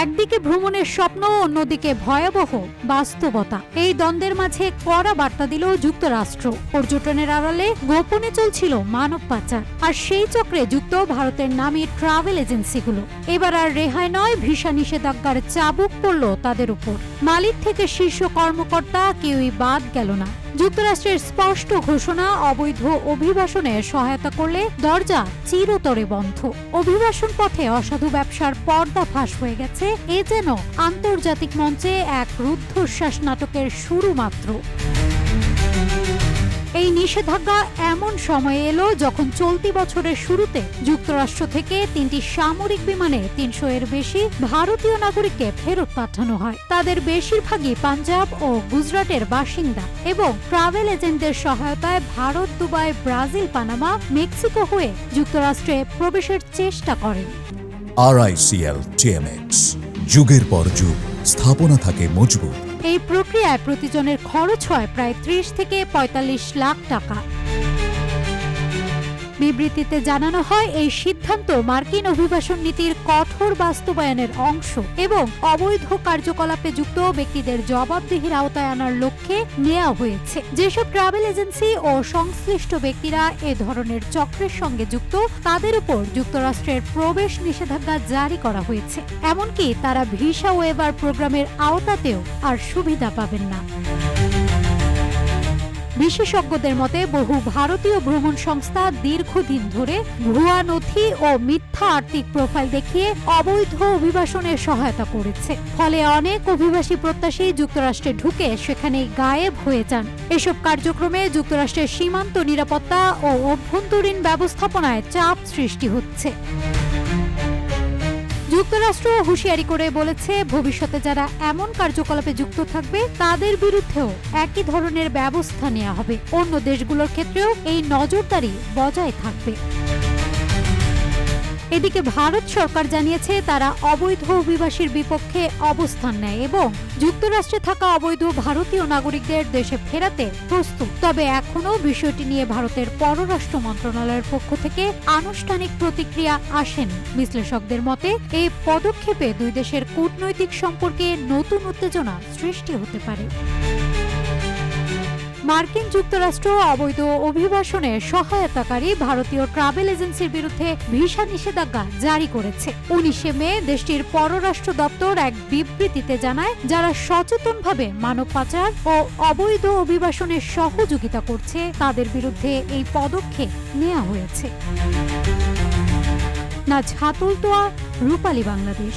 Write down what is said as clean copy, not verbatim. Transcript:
একদিকে ভ্রমণের স্বপ্ন, অন্যদিকে ভয়াবহ বাস্তবতা। এই দ্বন্দ্বের মাঝে কড়া বার্তা দিল যুক্তরাষ্ট্র। পর্যটনের আড়ালে গোপনে চলছিল মানব পাচার, আর সেই চক্রে যুক্ত ভারতের নামী ট্রাভেল এজেন্সিগুলো। এবার আর রেহাই নয়, ভিসা নিষেধাজ্ঞার চাবুক পড়ল তাদের উপর। মালিক থেকে শীর্ষ কর্মকর্তা কেউই বাদ গেল না। যুক্তরাষ্ট্রের স্পষ্ট ঘোষণা, অবৈধ অভিবাসনে সহায়তা করলে দরজা চিরতরে বন্ধ। অভিবাসন পথে অসাধু ব্যবসার পর্দা ফাঁস হয়ে গেছে। এ যেন আন্তর্জাতিক মঞ্চে এক রুদ্ধশ্বাস নাটকের শুরু মাত্র। এই নিষেধাজ্ঞা এমন সময়ে এলো যখন চলতি বছরের শুরুতে যুক্তরাষ্ট্র থেকে 3টি সামরিক বিমানে 300-এর বেশি ভারতীয় নাগরিককে ফেরত পাঠানো হয়। তাদের বেশিরভাগই পাঞ্জাব ও গুজরাটের বাসিন্দা এবং ট্রাভেল এজেন্টদের সহায়তায় Bharat, Dubai, Brazil, Panama, Mexico হয়ে যুক্তরাষ্ট্রে প্রবেশের চেষ্টা করেন। RICL TMX, যুগের পর যুগ স্থাপনা থাকে মজবুত। এই প্রক্রিয়ায় প্রতিজনের খরচ হয় প্রায় 30 থেকে 45 লাখ টাকা। বিবৃতিতে জানানো হয়, এই সিদ্ধান্ত মার্কিন অভিবাসন নীতির কঠোর বাস্তবায়নের অংশ এবং অবৈধ কার্যকলাপে যুক্ত ব্যক্তিদের জবাবদিহির আওতায় আনার লক্ষ্যে নেওয়া হয়েছে। যেসব ট্রাভেল এজেন্সি ও সংশ্লিষ্ট ব্যক্তিরা এ ধরনের চক্রের সঙ্গে যুক্ত, তাদের উপর যুক্তরাষ্ট্রের প্রবেশ নিষেধাজ্ঞা জারি করা হয়েছে। এমনকি তারা ভিসা ওয়েভার প্রোগ্রামের আওতাতেও আর সুবিধা পাবেন না। বিশেষজ্ঞদের মতে, বহু ভারতীয় ভ্রমণ সংস্থা দীর্ঘদিন ধরে ভুয়া নথি ও মিথ্যা আর্থিক প্রোফাইল দেখিয়ে অবৈধ অভিবাসনের সহায়তা করেছে। ফলে অনেক অভিবাসী প্রত্যাশী যুক্তরাষ্ট্রে ঢুকে সেখানেই গায়েব হয়ে যান। এসব কার্যক্রমে যুক্তরাষ্ট্রের সীমান্ত নিরাপত্তা ও অভ্যন্তরীণ ব্যবস্থাপনায় চাপ সৃষ্টি হচ্ছে। যুক্তরাষ্ট্র হুঁশিয়ারি করে বলেছে, ভবিষ্যতে যারা এমন কার্যকলাপে যুক্ত থাকবে তাদের বিরুদ্ধেও একই ধরনের ব্যবস্থা নেওয়া হবে। অন্য দেশগুলোর ক্ষেত্রেও এই নজরদারি বজায় থাকবে। এদিকে ভারত সরকার জানিয়েছে, তারা অবৈধ অভিবাসীর বিপক্ষে অবস্থান নেয় এবং যুক্তরাষ্ট্রে থাকা অবৈধ ভারতীয় নাগরিকদের দেশে ফেরাতে প্রস্তুত। তবে এখনো বিষয়টি নিয়ে ভারতের পররাষ্ট্র মন্ত্রণালয়ের পক্ষ থেকে আনুষ্ঠানিক প্রতিক্রিয়া আসেনি। বিশ্লেষকদের মতে, এই পদক্ষেপে দুই দেশের কূটনৈতিক সম্পর্কে নতুন উত্তেজনা সৃষ্টি হতে পারে। মার্কিন যুক্তরাষ্ট্র অবৈধ অভিবাসনে সহায়তাকারী ভারতীয় ট্রাভেল এজেন্সির বিরুদ্ধে ভিসা নিষেধাজ্ঞা জারি করেছে। 19 মে দেশটির পররাষ্ট্র দপ্তর এক বিবৃতিতে জানায়, যারা সচেতনভাবে মানব পাচার ও অবৈধ অভিবাসনের সহযোগিতা করছে তাদের বিরুদ্ধে এই পদক্ষেপ নেওয়া হয়েছে। নাজ হাতুলতোয়া, রূপালী বাংলাদেশ।